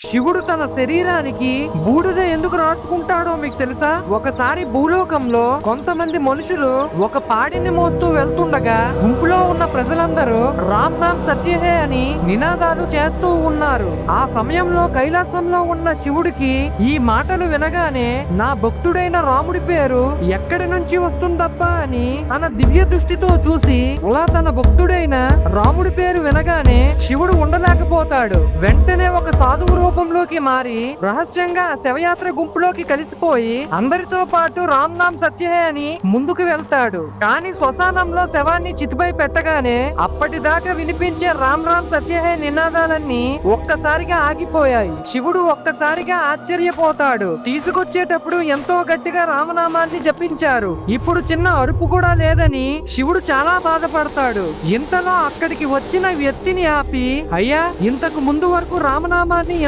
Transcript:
శివుడు తన శరీరానికి బూడిద ఎందుకు రాసుకుంటాడో మీకు తెలుసా? ఒకసారి భూలోకంలో కొంతమంది మనుషులు ఒక పాడిని మోస్తూ వెళ్తుండగా గుంపులో ఉన్న ప్రజలందరూ రామ్ రామ్ సత్యహే అని నినాదాలు చేస్తూ ఉన్నారు. ఆ సమయంలో కైలాసంలో ఉన్న శివుడికి ఈ మాటలు వినగానే నా భక్తుడైన రాముడి పేరు ఎక్కడి నుంచి వస్తుందబ్బా అని తన దివ్య దృష్టితో చూసి అలా తన భక్తుడైన రాముడి పేరు వినగానే శివుడు ఉండలేకపోతాడు. వెంటనే ఒక సాధువు రూపంలోకి మారి రహస్యంగా శవయాత్ర గుంపులోకి కలిసిపోయి అందరితో పాటు రామ్ నామ్ సత్యహే అని ముందుకు వెళ్తాడు. కానీ శ్మశానంలో శవాన్ని చితిపై పెట్టగానే అప్పటిదాకా వినిపించే రామ్ రామ్ సత్యహే నినాదాలన్నీ ఒక్కసారిగా ఆగిపోయాయి. శివుడు ఒక్కసారిగా ఆశ్చర్యపోతాడు. తీసుకొచ్చేటప్పుడు ఎంతో గట్టిగా రామనామాన్ని జపించారు, ఇప్పుడు చిన్న అరుపు కూడా లేదని శివుడు చాలా బాధపడతాడు. ఇంతలో అక్కడికి వచ్చిన వ్యక్తిని ఆపి, అయ్యా, ఇంతకు ముందు వరకు రామనామాన్ని